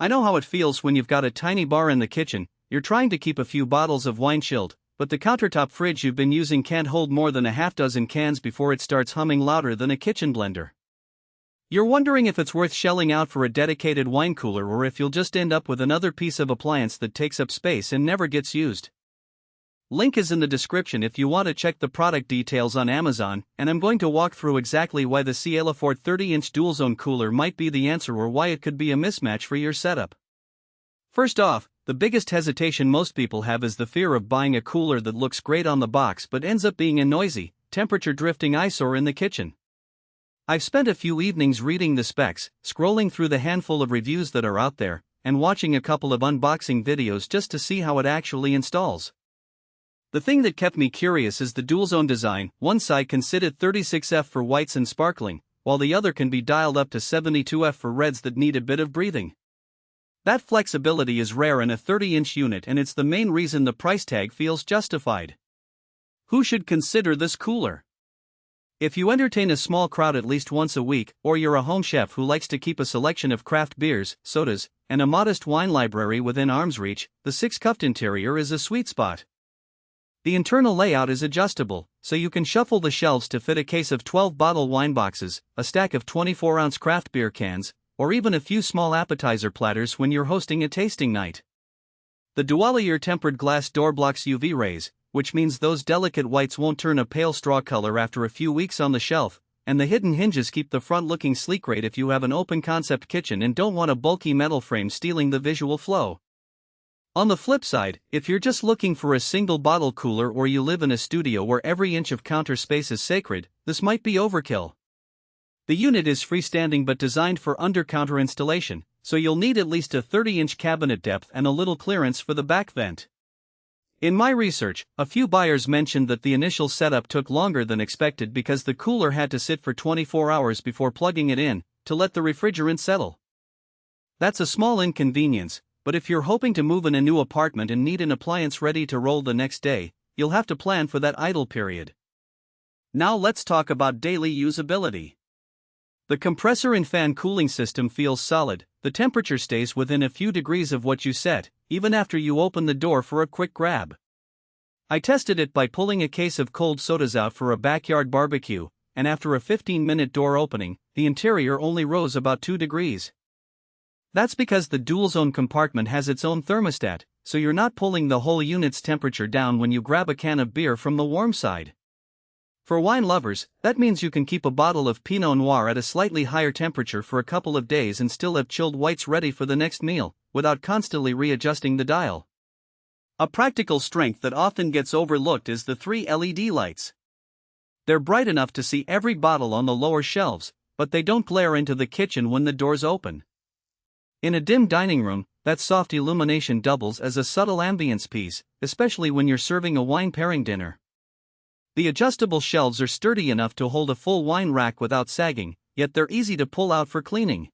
I know how it feels when you've got a tiny bar in the kitchen, you're trying to keep a few bottles of wine chilled, but the countertop fridge you've been using can't hold more than a half dozen cans before it starts humming louder than a kitchen blender. You're wondering if it's worth shelling out for a dedicated wine cooler or if you'll just end up with another piece of appliance that takes up space and never gets used. Link is in the description if you want to check the product details on Amazon, and I'm going to walk through exactly why the CaLefort 30-inch dual-zone cooler might be the answer or why it could be a mismatch for your setup. First off, the biggest hesitation most people have is the fear of buying a cooler that looks great on the box but ends up being a noisy, temperature-drifting eyesore in the kitchen. I've spent a few evenings reading the specs, scrolling through the handful of reviews that are out there, and watching a couple of unboxing videos just to see how it actually installs. The thing that kept me curious is the dual-zone design. One side can sit at 36F for whites and sparkling, while the other can be dialed up to 72F for reds that need a bit of breathing. That flexibility is rare in a 30-inch unit, and it's the main reason the price tag feels justified. Who should consider this cooler? If you entertain a small crowd at least once a week, or you're a home chef who likes to keep a selection of craft beers, sodas, and a modest wine library within arm's reach, the 6-cuffed interior is a sweet spot. The internal layout is adjustable, so you can shuffle the shelves to fit a case of 12-bottle wine boxes, a stack of 24-ounce craft beer cans, or even a few small appetizer platters when you're hosting a tasting night. The dual-layer tempered glass door blocks UV rays, which means those delicate whites won't turn a pale straw color after a few weeks on the shelf, and the hidden hinges keep the front looking sleek great if you have an open-concept kitchen and don't want a bulky metal frame stealing the visual flow. On the flip side, if you're just looking for a single bottle cooler or you live in a studio where every inch of counter space is sacred, this might be overkill. The unit is freestanding but designed for under-counter installation, so you'll need at least a 30-inch cabinet depth and a little clearance for the back vent. In my research, a few buyers mentioned that the initial setup took longer than expected because the cooler had to sit for 24 hours before plugging it in, to let the refrigerant settle. That's a small inconvenience, but if you're hoping to move in a new apartment and need an appliance ready to roll the next day, you'll have to plan for that idle period. Now let's talk about daily usability. The compressor and fan cooling system feels solid. The temperature stays within a few degrees of what you set, even after you open the door for a quick grab. I tested it by pulling a case of cold sodas out for a backyard barbecue, and after a 15-minute door opening, the interior only rose about 2 degrees. That's because the dual-zone compartment has its own thermostat, so you're not pulling the whole unit's temperature down when you grab a can of beer from the warm side. For wine lovers, that means you can keep a bottle of Pinot Noir at a slightly higher temperature for a couple of days and still have chilled whites ready for the next meal, without constantly readjusting the dial. A practical strength that often gets overlooked is the 3 LED lights. They're bright enough to see every bottle on the lower shelves, but they don't glare into the kitchen when the doors open. In a dim dining room, that soft illumination doubles as a subtle ambience piece, especially when you're serving a wine pairing dinner. The adjustable shelves are sturdy enough to hold a full wine rack without sagging, yet they're easy to pull out for cleaning.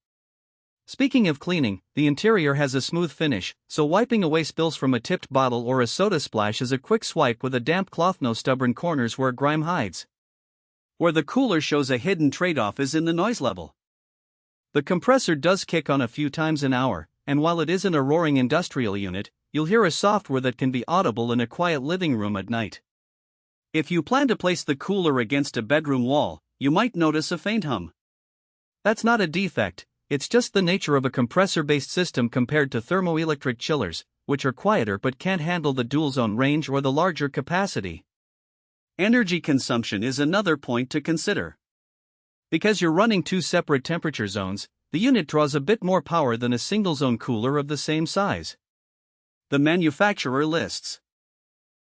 Speaking of cleaning, the interior has a smooth finish, so wiping away spills from a tipped bottle or a soda splash is a quick swipe with a damp cloth. No stubborn corners where grime hides. Where the cooler shows a hidden trade-off is in the noise level. The compressor does kick on a few times an hour, and while it isn't a roaring industrial unit, you'll hear a soft whir that can be audible in a quiet living room at night. If you plan to place the cooler against a bedroom wall, you might notice a faint hum. That's not a defect, it's just the nature of a compressor-based system compared to thermoelectric chillers, which are quieter but can't handle the dual-zone range or the larger capacity. Energy consumption is another point to consider. Because you're running 2 separate temperature zones, the unit draws a bit more power than a single-zone cooler of the same size. The manufacturer lists